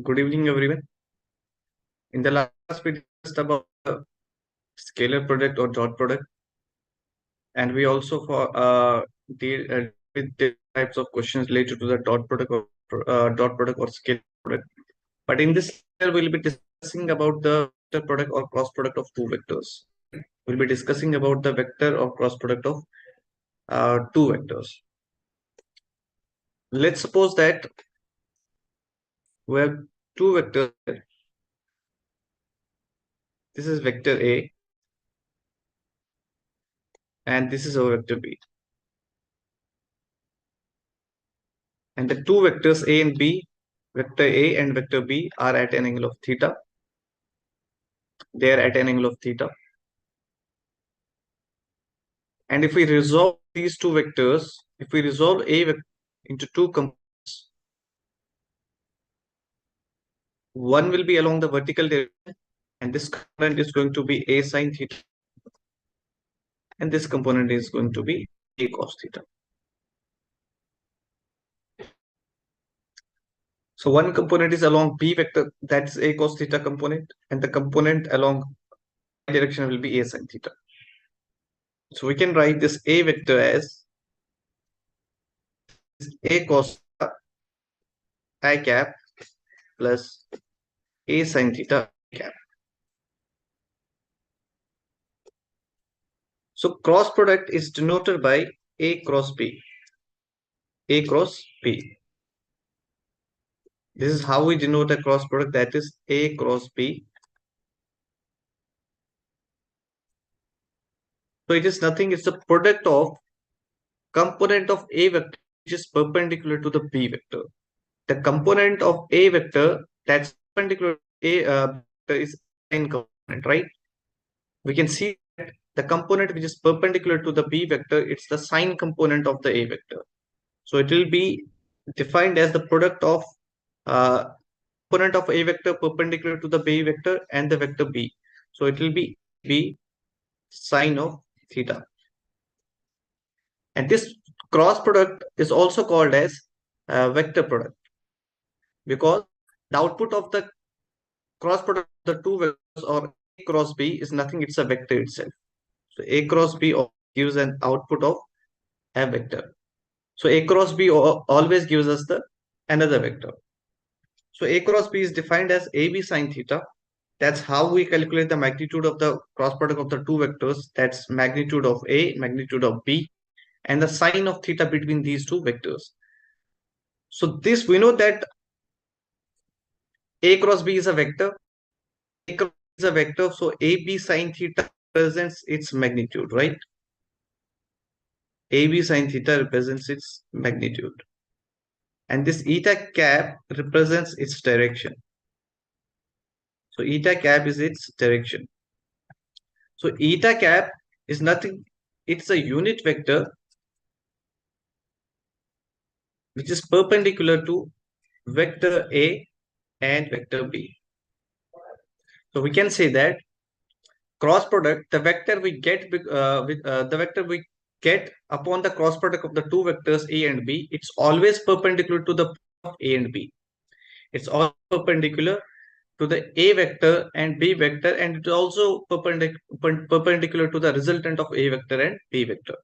Good evening, everyone. In the last we discussed about the scalar product or dot product, and we also deal with the types of questions related to the dot product or scalar product. But in this, we'll be discussing about the vector product or cross product of two vectors. We'll be discussing about the vector or cross product of two vectors. Let's suppose that we have two vectors. This is vector A, and this is our vector B. And the two vectors A and B, vector A and vector B, are at an angle of theta. They are at an angle of theta. And if we resolve these two vectors, if we resolve A into two components, one will be along the vertical direction, and this component is going to be A sine theta, and this component is going to be A cos theta. So one component is along B vector, that's A cos theta component, and the component along direction will be A sine theta. So we can write this A vector as A cos I cap plus A sine theta cap. So cross product is denoted by A cross B. A cross B. This is how we denote a cross product, that is A cross B. So it is nothing, it's the product of component of A vector which is perpendicular to the B vector. The component of A vector that's perpendicular to A vector is sine component, right? We can see that the component which is perpendicular to the B vector, it's the sine component of the A vector. So it will be defined as the product of component of A vector perpendicular to the B vector and the vector B. So it will be B sine of theta. And this cross product is also called as vector product, because the output of the cross product of the two vectors or A cross B is nothing, it's a vector itself. So A cross B gives an output of a vector. So A cross B always gives us the another vector. So A cross B is defined as AB sine theta. That's how we calculate the magnitude of the cross product of the two vectors. That's magnitude of A, magnitude of B, and the sine of theta between these two vectors. So this, we know that A cross B is a vector. A cross B is a vector. So AB sine theta represents its magnitude, right? AB sine theta represents its magnitude. And this eta cap represents its direction. So eta cap is its direction. So eta cap is nothing, it's a unit vector which is perpendicular to vector A and vector B. So we can say that cross product, the vector we get upon the cross product of the two vectors A and B, it's always perpendicular to the of A and B. It's all perpendicular to the A vector and B vector, and it's also perpendicular to the resultant of A vector and B vector.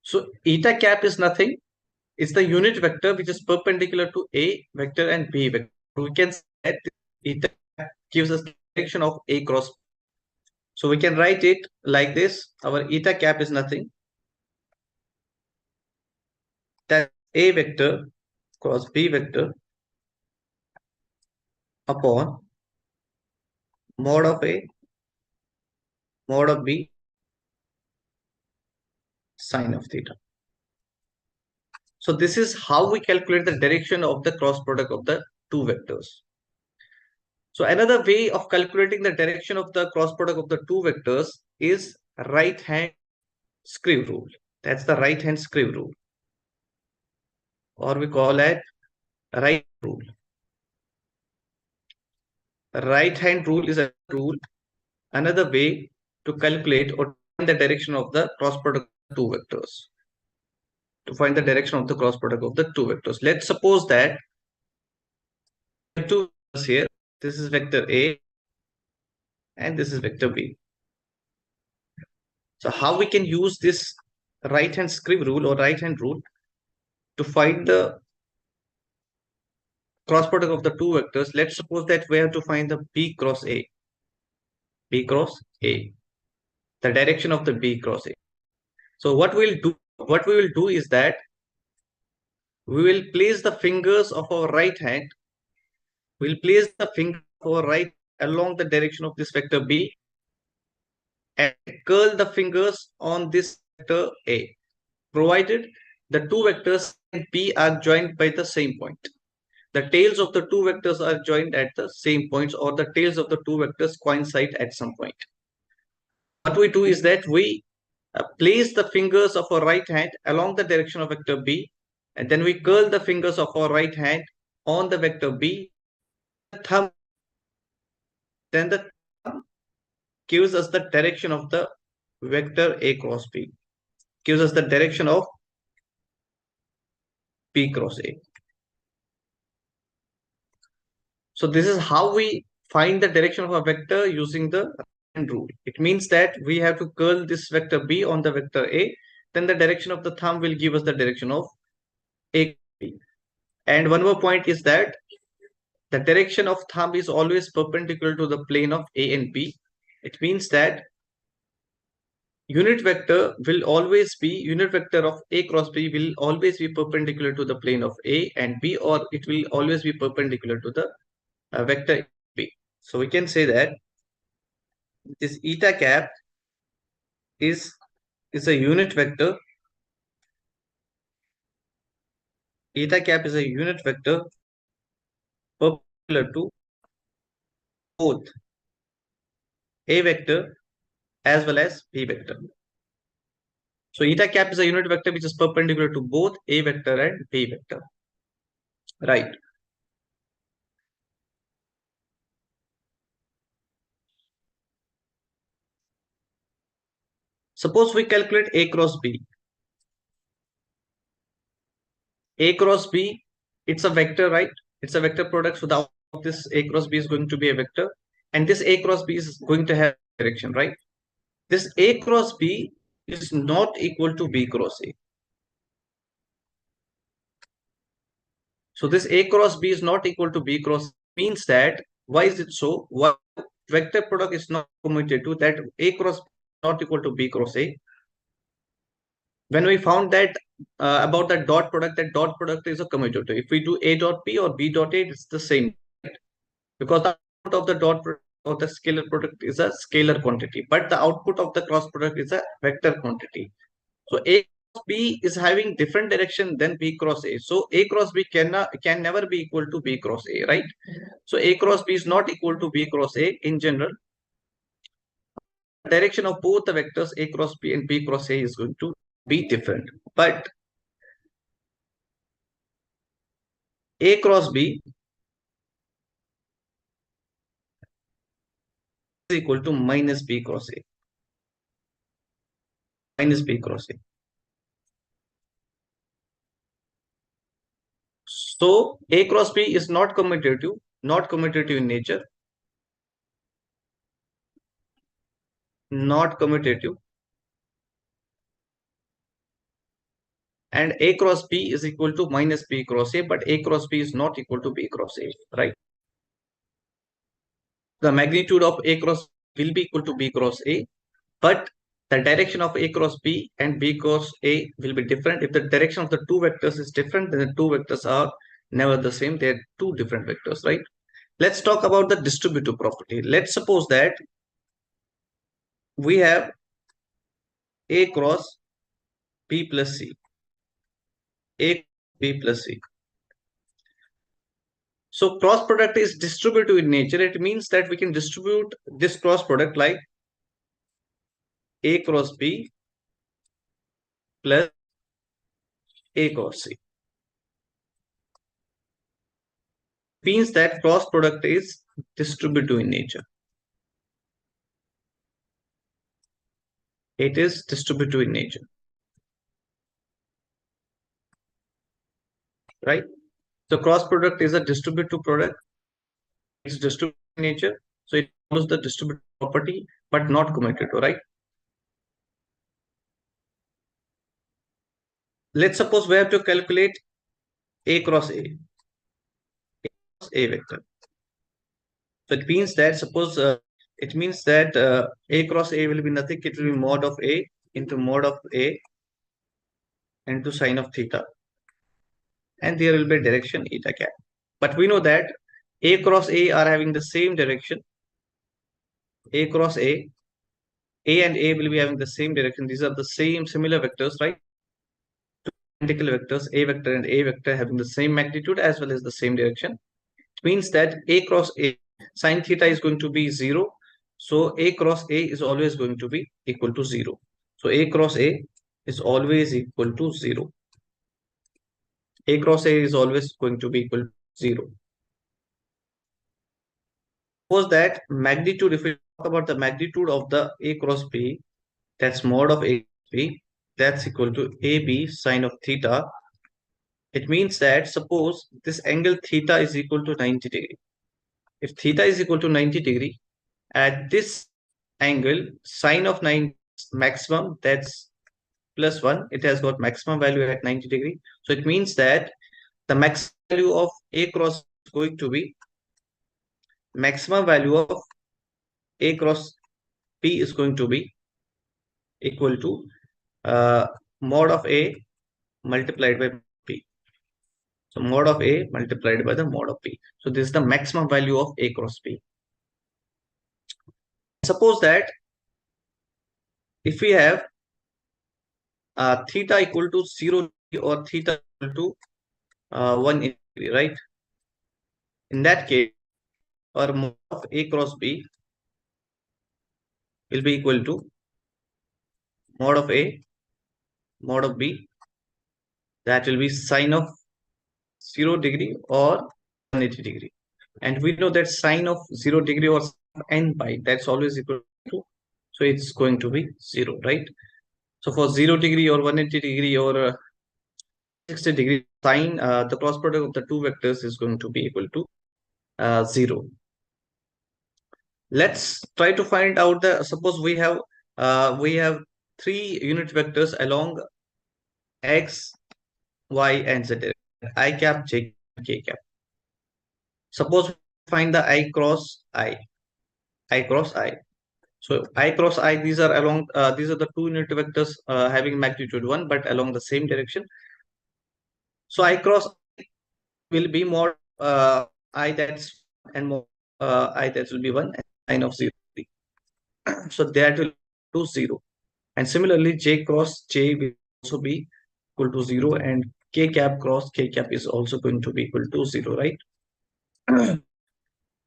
So eta cap is nothing, it's the unit vector which is perpendicular to A vector and B vector. We can say that eta cap gives us the direction of A cross. So we can write it like this. Our eta cap is nothing, that A vector cross B vector upon mod of A, mod of B, sine of theta. So this is how we calculate the direction of the cross product of the two vectors. So another way of calculating the direction of the cross product of the two vectors is right hand screw rule. That's the right hand screw rule, or we call it right rule. Right hand rule is a rule, another way to calculate or find the direction of the cross product of two vectors. To find the direction of the cross product of the two vectors, let's suppose that two vectors here. This is vector A and this is vector B. So how we can use this right hand script rule or right hand rule to find the cross product of the two vectors? Let's suppose that we have to find the B cross A. B cross A. The direction of the B cross A. So what we will do is that we will place the fingers of our right hand. We'll place the finger of our right along the direction of this vector B and curl the fingers on this vector A, provided the two vectors P are joined by the same point. The tails of the two vectors are joined at the same points, or the tails of the two vectors coincide at some point. What we do is that we place the fingers of our right hand along the direction of vector B, and then we curl the fingers of our right hand on the vector B. Thumb, then the thumb gives us the direction of the vector A cross B, gives us the direction of B cross A. So this is how we find the direction of a vector using the hand rule. It means that we have to curl this vector B on the vector A, then the direction of the thumb will give us the direction of A, B. And one more point is that the direction of thumb is always perpendicular to the plane of A and B. It means that unit vector of A cross B will always be perpendicular to the plane of A and B, or it will always be perpendicular to the vector B. So we can say that this eta cap is a unit vector. Eta cap is a unit vector perpendicular to both A vector as well as B vector. So eta cap is a unit vector which is perpendicular to both A vector and B vector. Right. Suppose we calculate A cross B. A cross B, it's a vector, right? It's a vector product. So the output of this A cross B is going to be a vector. And this A cross B is going to have direction, right? This A cross B is not equal to B cross A. So this A cross B is not equal to B cross A means that, why is it so? Why vector product is not commutative, that A cross B is not equal to B cross A? When we found that about the dot product, that dot product is a commutative. If we do A dot B or B dot A, it's the same, right? Because the output of the dot product or the scalar product is a scalar quantity, but the output of the cross product is a vector quantity. So A cross B is having different direction than B cross A. So A cross B can never be equal to B cross A, right? So A cross B is not equal to B cross A in general. The direction of both the vectors A cross B and B cross A is going to be different. But A cross B is equal to minus B cross A. Minus B cross A. So A cross B is not commutative in nature. Not commutative. And A cross B is equal to minus B cross A, but A cross B is not equal to B cross A, right? The magnitude of A cross will be equal to B cross A, but the direction of A cross B and B cross A will be different. If the direction of the two vectors is different, then the two vectors are never the same. They are two different vectors, right? Let's talk about the distributive property. Let's suppose that we have A cross B plus C. A B plus C. So cross product is distributive in nature. It means that we can distribute this cross product like A cross B plus A cross C. Means that cross product is distributive in nature. It is distributive in nature. Right? So cross product is a distributive product. It's distributed in nature, so it follows the distributed property, but not commutative, right? Let's suppose we have to calculate A cross A, A vector. So it means that A cross A will be nothing. It will be mod of A into mod of A into sine of theta, and there will be a direction eta cap. But we know that A cross A are having the same direction. A cross A and A will be having the same direction. These are the same similar vectors, right? Identical vectors, A vector and A vector having the same magnitude as well as the same direction. It means that A cross A sine theta is going to be 0. So A cross A is always going to be equal to 0. So A cross A is always equal to 0. A cross A is always going to be equal to 0. Suppose that magnitude, if we talk about the magnitude of the A cross B, that's mod of A B, that's equal to AB sine of theta. It means that suppose this angle theta is equal to 90 degree. If theta is equal to 90 degree, at this angle, sine of 9 maximum, that's plus 1. It has got maximum value at 90 degree. So it means that the maximum value of A cross is going to be maximum value of A cross P is going to be equal to mod of A multiplied by P. So mod of A multiplied by the mod of P. So this is the maximum value of A cross P. Suppose that if we have theta equal to 0 or theta equal to 1 degree, right? In that case, our mod of A cross B will be equal to mod of A, mod of B, that will be sine of 0 degree or 180 degree. And we know that sine of 0 degree or n pi, that's always equal to, so it's going to be 0, right? So for 0 degree or 180 degree or 60 degree, sine, the cross product of the two vectors is going to be equal to 0. Let's try to find out the, suppose we have three unit vectors along x, y, and z, I cap, j, k cap. Suppose we find the I cross I cross I. So I cross I, these are the two unit vectors having magnitude 1 but along the same direction. So I cross will be mod I that's and mod I that will be 1 and sine of 0. So that will to 0. And similarly J cross J will also be equal to 0 and K cap cross K cap is also going to be equal to 0, right?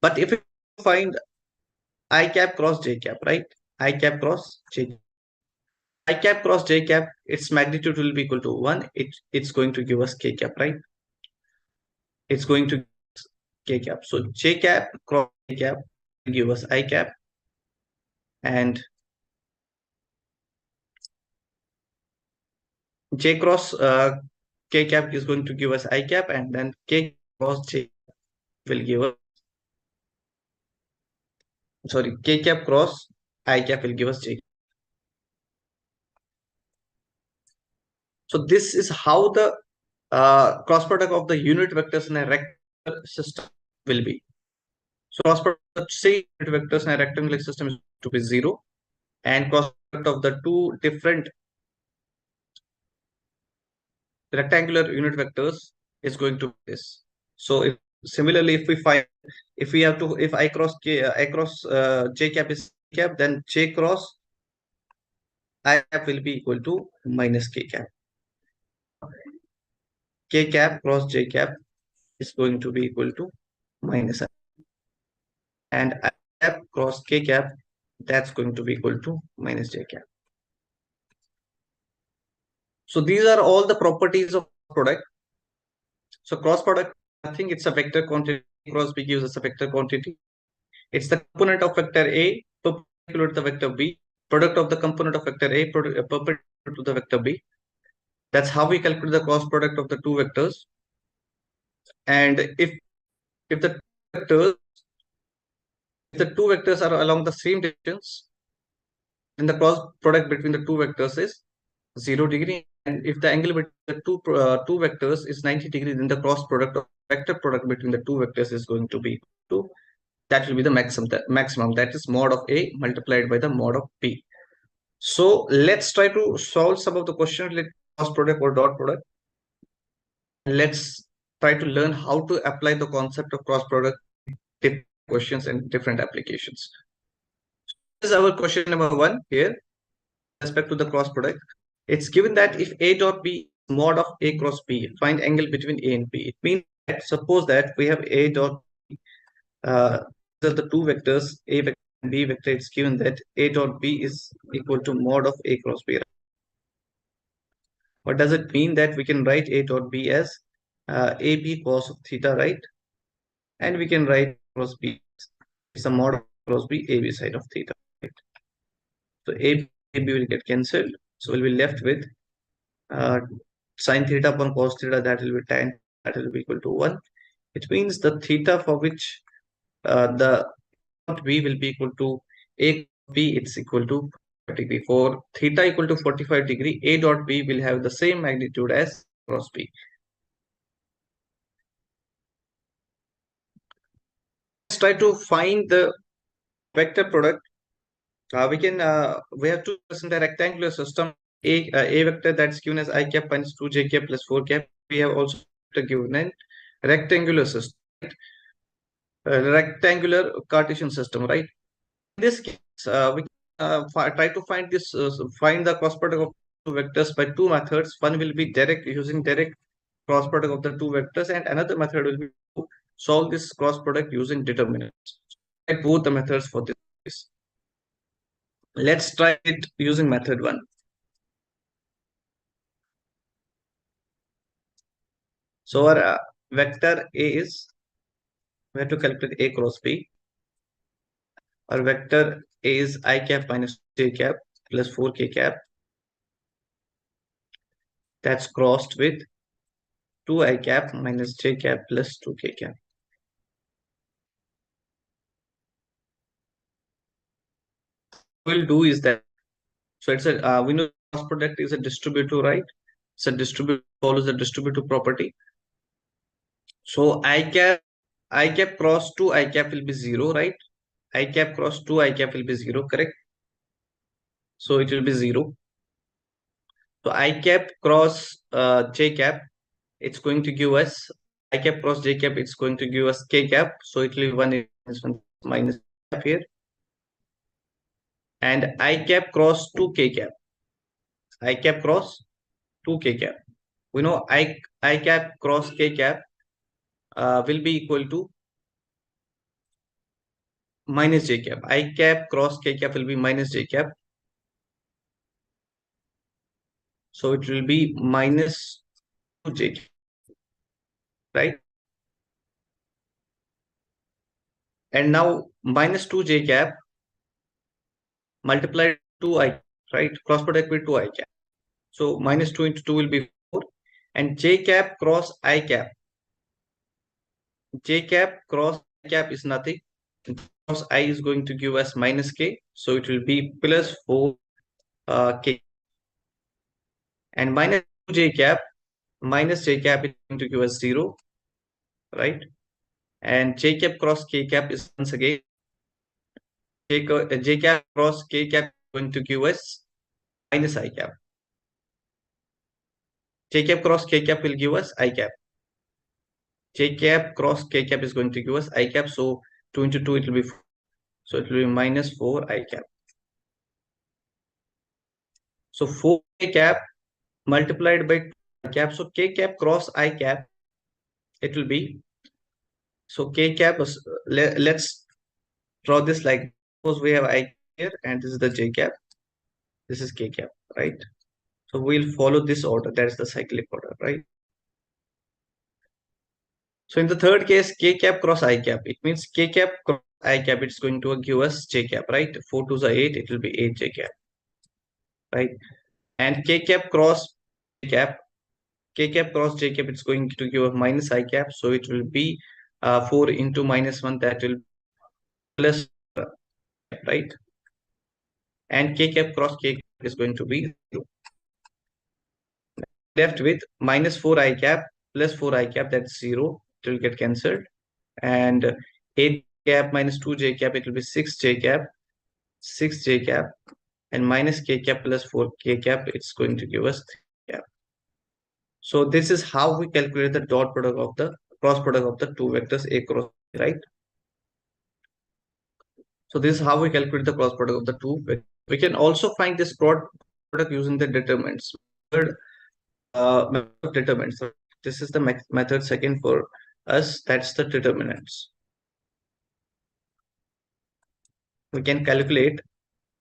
But if you find I cap cross J cap, right? I cap cross J. I cap cross J cap, its magnitude will be equal to 1. It's going to give us K cap, right? It's going to K cap. So J cap cross K cap will give us I cap, and J cross K cap is going to give us I cap, and then K cross J will give us, sorry, K cap cross I cap will give us J. So this is how the cross product of the unit vectors in a rectangular system will be. So cross product, say unit vectors in a rectangular system is to be 0, and cross product of the two different rectangular unit vectors is going to be this. So similarly, if I cross j cap is cap, then j cross I cap will be equal to minus k cap. K cap cross j cap is going to be equal to minus I, and I cap cross k cap, that's going to be equal to minus j cap. So these are all the properties of product. So cross product, I think it's a vector quantity. Cross B gives us a vector quantity. It's the component of vector A perpendicular to the vector B, product of the component of vector A perpendicular to the vector B. That's how we calculate the cross product of the two vectors. And if the vectors If the two vectors are along the same distance, then the cross product between the two vectors is 0 degree. And if the angle between the two vectors is 90 degree, then the cross product or vector product between the two vectors is going to be 2. That will be the maximum. That is mod of A multiplied by the mod of B. So let's try to solve some of the questions related to cross product or dot product. Let's try to learn how to apply the concept of cross product different questions and different applications. This is our question number 1 here with respect to the cross product. It's given that if A dot B is mod of A cross B, find angle between A and B. It means that suppose that we have A dot B, the two vectors A vector and B vector. It's given that A dot B is equal to mod of A cross B. What does it mean? That we can write A dot B as AB cos of theta, right? And we can write cross B is a mod of cross B AB side of theta, right? So AB will get cancelled. So we'll be left with sin theta upon cos theta, that will be tan, that will be equal to 1. It means the theta for which the B will be equal to A B, it's equal to 45 degree. For theta equal to 45 degree, A dot B will have the same magnitude as cross B. Let's try to find the vector product. We have to present a rectangular system. A vector that's given as I cap minus 2 j cap plus 4 cap. We have also given a rectangular system, rectangular Cartesian system, right? In this case, we try to find find the cross product of two vectors by two methods. One will be using direct cross product of the two vectors, and another method will be to solve this cross product using determinants. Try both the methods for this. Let's try it using method 1. So our vector A is, we have to calculate A cross B. Our vector A is I cap minus j cap plus 4k cap. That's crossed with 2I cap minus j cap plus 2k cap. What we'll do is that, so it's a we know cross product is a distributive, right? So distributive follows the distributive property. So I cap cross 2 I cap will be 0, right? I cap cross 2 I cap will be 0, correct? So it will be 0. So I cap cross j cap, it's going to give us I cap cross j cap, it's going to give us k cap. So it will be 1 minus cap here. And I cap cross 2k cap. I cap cross 2k cap. We know I cap cross k cap will be equal to minus j cap. I cap cross k cap will be minus j cap. So it will be minus 2j cap, right? And now minus 2j cap multiplied 2i, right? Cross product with 2i cap. So minus 2 into 2 will be 4. And j cap cross I cap. J cap cross I cap is nothing. Cross I is going to give us minus k. So it will be plus 4 k. And minus 2j cap minus j cap is going to give us 0, right? And j cap cross k cap is once again j cap cross k cap is going to give us minus I cap. J cap cross k cap will give us I cap. J cap cross k cap is going to give us I cap. So 2 into 2 it will be 4. So it will be minus 4 I cap. So 4 k cap multiplied by 2 I cap. So k cap cross I cap, it will be, so k cap is, let's draw this like, suppose we have I here and this is the j cap, this is k cap, right? So we'll follow this order, that's the cyclic order, right? So in the third case, k cap cross I cap, it means k cap cross I cap, it's going to give us j cap, right? 4 to the 8, it will be 8 j cap, right? And k cap cross j cap, k cap cross j cap, it's going to give a minus I cap, so it will be 4 into minus 1, that will plus right? And k cap cross k cap is going to be 0. Left with minus 4 I cap plus 4 I cap, that's 0. It will get cancelled. And 8 cap minus 2 j cap, it will be 6 j cap, 6 j cap, and minus k cap plus 4 k cap, it's going to give us 3 cap. So this is how we calculate the dot product of the cross product of the two vectors A cross B, right? So this is how we calculate the cross product of the two vectors. We can also find this product using the determinants. Method of determinants. So this is the method second for us. That's the determinants. We can calculate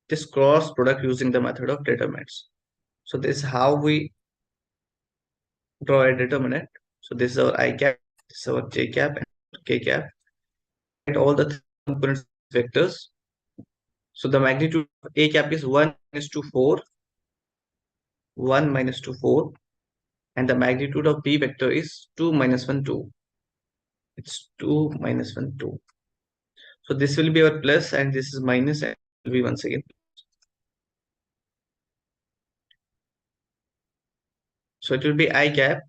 this cross product using the method of determinants. So this is how we draw a determinant. So this is our I cap, this is our j cap and k cap, and all the components vectors. So the magnitude of A cap is 1 minus 2, 4. 1 minus 2, 4. And the magnitude of B vector is 2 minus 1, 2. It's 2 minus 1, 2. So this will be our plus and this is minus and will be once again. So it will be I cap.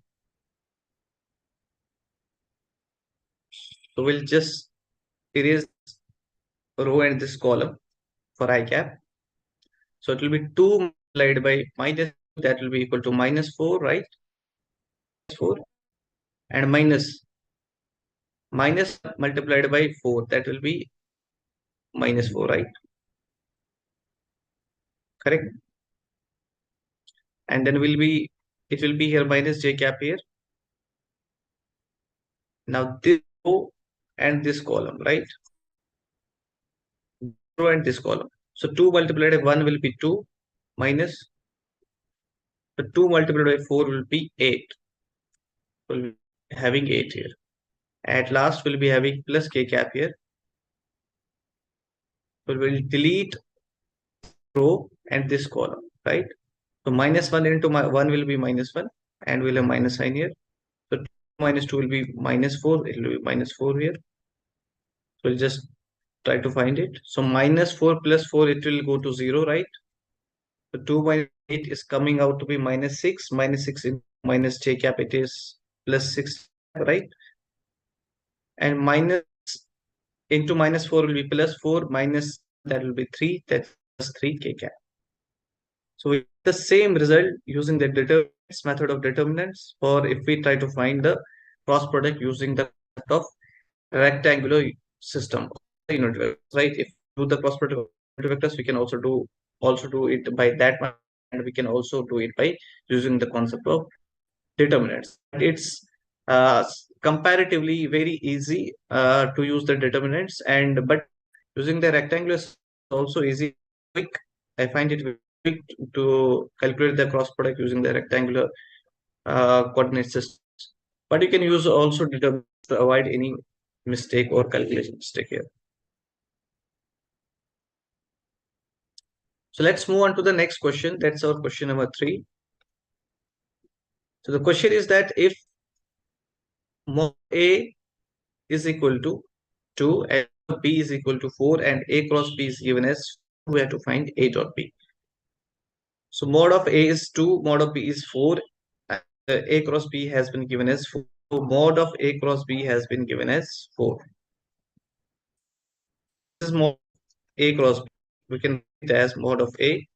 So we'll just erase row and this column for I cap. So it will be 2 multiplied by minus, that will be equal to minus 4, right? 4 and minus multiplied by 4, that will be minus 4, right? Correct. And then it will be here minus j cap here. Now this row and this column, right? Row and this column. So 2 multiplied by 1 will be 2 minus, the 2 multiplied by 4 will be 8. We'll be having 8 here. At last we'll be having plus k cap here. So we'll delete row and this column, right? So minus 1 into 1 will be minus 1 and we'll have minus sign here. So 2 minus 2 will be minus 4. It will be minus 4 here. So we'll just try to find it. So minus 4 plus 4, it will go to 0, right? So 2 minus 8 is coming out to be minus 6. Minus 6 in minus j cap, it is plus 6, right? And minus into minus 4 will be plus 4. Minus that will be 3. That's plus 3 k cap. So we get the same result using the determinants method of determinants, or if we try to find the cross product using the method of rectangular system, unit vectors, right? If we do the cross product of unit vectors, we can also do it by that method, and we can also do it by using the concept of determinants. It's comparatively very easy to use the determinants, and but using the rectangular is also easy, quick. I find it very quick to calculate the cross product using the rectangular coordinate system. But you can use also determinants to avoid any mistake or calculation mistake here. So let's move on to the next question. That's our question number 3. So the question is that if mod A is equal to 2 and B is equal to 4 and A cross B is given as, we have to find A dot B. So mod of A is 2, mod of B is 4, and A cross B has been given as 4. So mod of A cross B has been given as 4. This is mod A cross B. We can write it as mod of A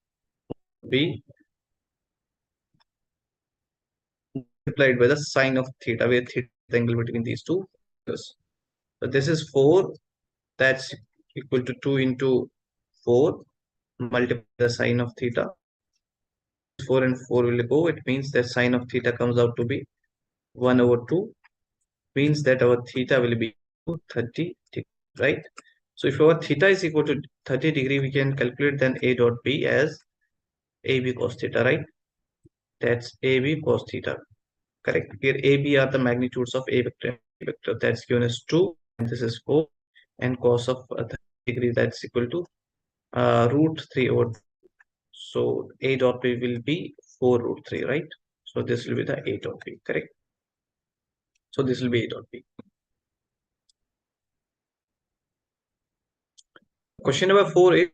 B multiplied by the sine of theta, where theta is the angle between these two figures. So this is 4, that's equal to 2 into 4 multiplied by the sine of theta. 4 and 4 will go. It means that sine of theta comes out to be 1 over 2. Means that our theta will be 30 degrees, right? So if our theta is equal to 30 degree, we can calculate then A dot B as AB cos theta, right? That's AB cos theta. Correct. Here AB are the magnitudes of A vector and B vector. That's given as 2 and this is 4, and cos of 30 degree, that's equal to root 3 over 2. So A dot B will be 4 root 3, right? So this will be the A dot B, correct? So this will be A dot B. Question number 4 is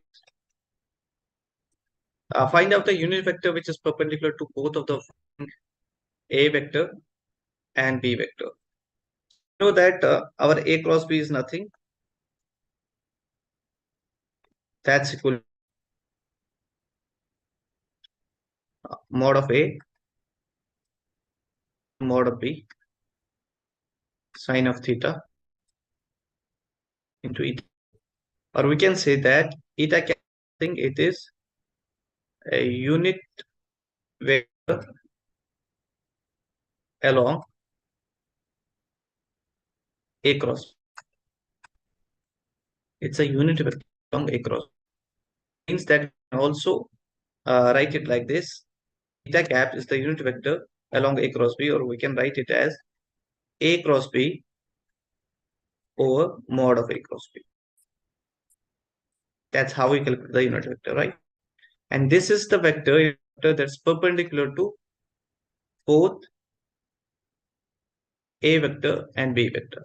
find out the unit vector which is perpendicular to both of the A vector and B vector. You know that our A cross B is nothing. That's equal to mod of A, mod of B, sine of theta into eta. Or we can say that eta cap thing, it is a unit vector along A cross. It's a unit vector along A cross. Means that we can also write it like this. Eta cap is the unit vector along A cross B, or we can write it as A cross B over mod of A cross B. That's how we calculate the unit vector, right? And this is the vector that's perpendicular to both A vector and B vector.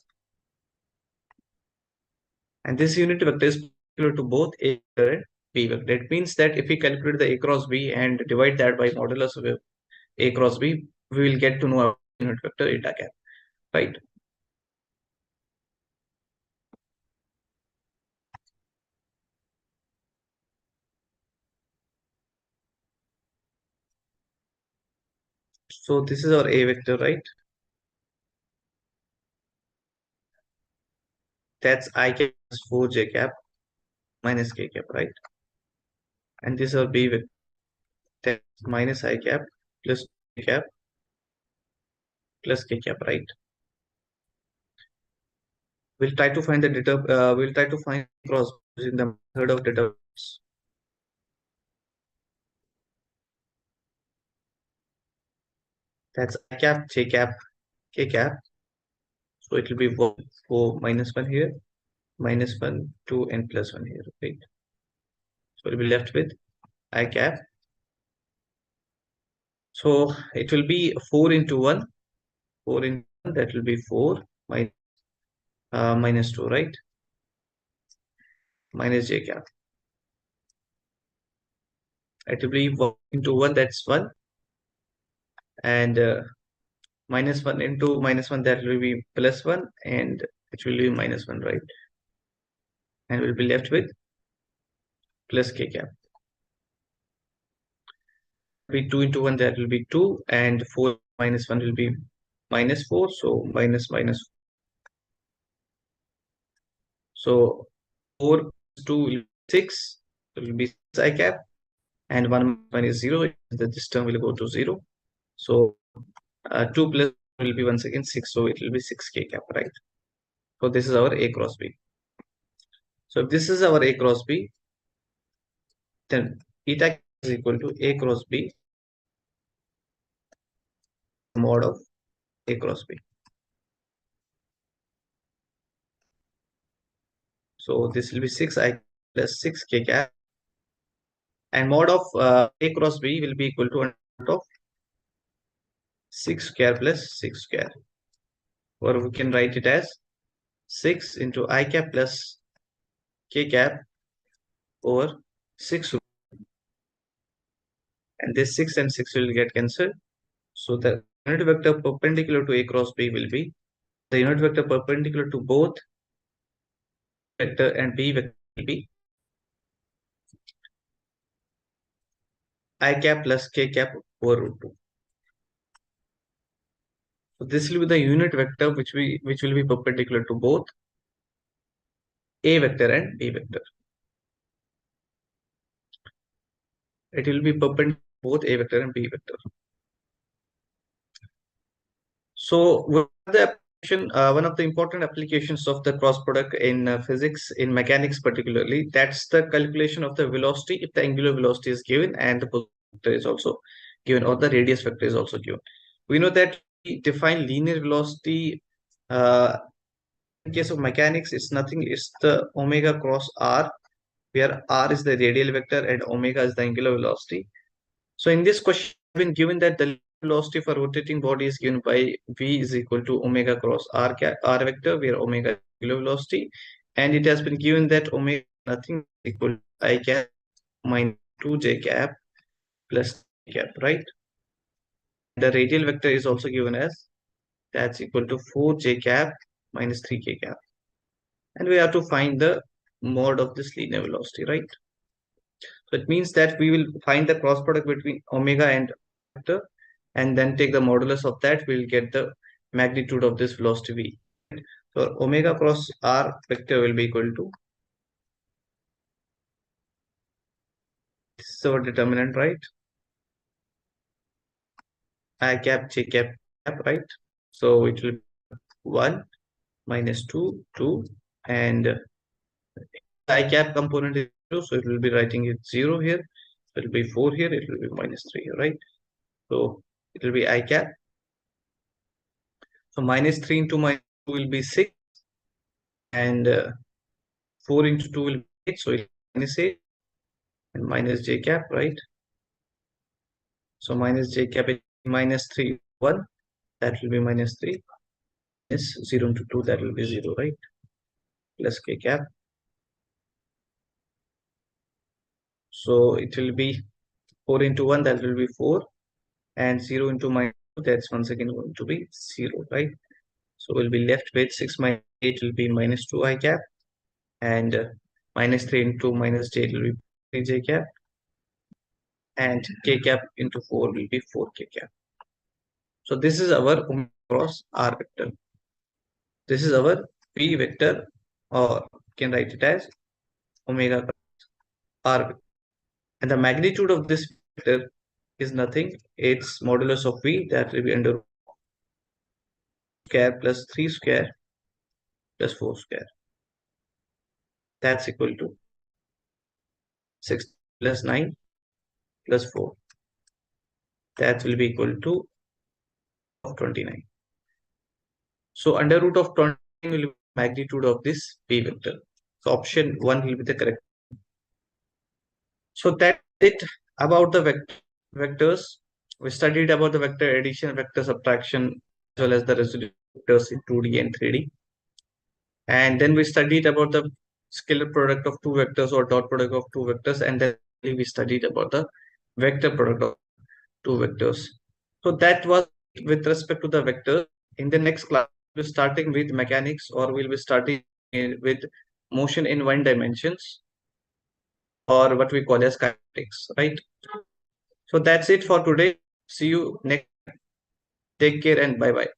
And this unit vector is perpendicular to both A vector and B vector. It means that if we calculate the A cross B and divide that by modulus of A cross B, we will get to know our unit vector eta cap, right? So this is our A vector, right? That's I cap plus 4j cap minus k cap, right? And this is our B vector, that's minus I cap plus k cap plus k cap, right? We'll try to find the data. We'll try to find cross using the method of data. That's I cap, j cap, k cap. So it will be 1, 4, -1 here, -1, 2, and +1 here, right? So we'll be left with I cap. So it will be 4 into 1, 4 into 1, that will be 4 minus 2, right? Minus j cap. It will be 1 into 1, that's 1. And -1 into -1, that will be +1, and it will be -1, right? And we'll be left with plus k cap. Be 2 into 1, that will be 2, and 4 minus 1 will be -4, so minus minus. So 4 plus 2 will be 6, it will be 6 I cap, and 1 minus 0, this term will go to 0. So 2 plus will be once again 6, so it will be 6k cap, right? So this is our A cross B. So if this is our A cross B, then eta is equal to A cross B mod of A cross B. So this will be 6i plus 6k cap, and mod of A cross B will be equal to under root of 6 square plus 6 square, or we can write it as 6 into I cap plus k cap over 6, and this 6 and 6 will get cancelled. So the unit vector perpendicular to A cross B will be the unit vector perpendicular to both vector and B vector will be I cap plus k cap over root 2. So this will be the unit vector which will be perpendicular to both A vector and B vector. It will be perpendicular to both A vector and B vector. So one of the important applications of the cross product in physics, in mechanics particularly, that's the calculation of the velocity if the angular velocity is given and the position vector is also given, or the radius vector is also given. We know that we define linear velocity. In case of mechanics, it's nothing, it's the omega cross r, where r is the radial vector and omega is the angular velocity. So in this question, I've been given that the velocity for rotating body is given by v is equal to omega cross r vector, where omega is angular velocity, and it has been given that omega nothing equal to I cap minus 2j cap plus k cap, right? The radial vector is also given as that's equal to 4j cap minus 3k cap. And we have to find the mode of this linear velocity, right? So it means that we will find the cross product between omega and vector, and then take the modulus of that, we'll get the magnitude of this velocity v. So omega cross r vector will be equal to, this is our determinant, right? I cap j cap cap, right? So it will be 1 minus 2, 2, and I cap component is 0, so it will be writing it 0 here. So it will be 4 here, it will be minus 3 here, right? So it will be I cap. So minus 3 into minus 2 will be 6, and 4 into 2 will be 8, so it's minus 8, and minus j cap, right? So minus j cap is minus 3, 1, that will be minus 3, minus 0 into 2, that will be 0, right? Plus k cap. So it will be 4 into 1, that will be 4, and 0 into minus 2, that's once again going to be 0, right? So we'll be left with 6 minus 8 will be minus 2 I cap, and minus 3 into minus j will be 3 j cap, and k cap into 4 will be 4 k cap. So this is our omega cross r vector. This is our p vector, or you can write it as omega cross r vector. And the magnitude of this vector is nothing. It's modulus of v, that will be under square plus 3 square plus 4 square. That's equal to 6 plus 9 plus 4. That will be equal to 29. So under root of 29 will be magnitude of this p vector. So option 1 will be the correct. So that's it about the vectors. We studied about the vector addition, vector subtraction, as well as the residual vectors in 2D and 3D. And then we studied about the scalar product of two vectors or dot product of two vectors. And then we studied about the vector product of two vectors. So that was with respect to the vector. In the next class, we'll be starting with mechanics, or we'll be starting with motion in one dimensions, or what we call as kinetics, right? So that's it for today. See you next. Take care and bye bye.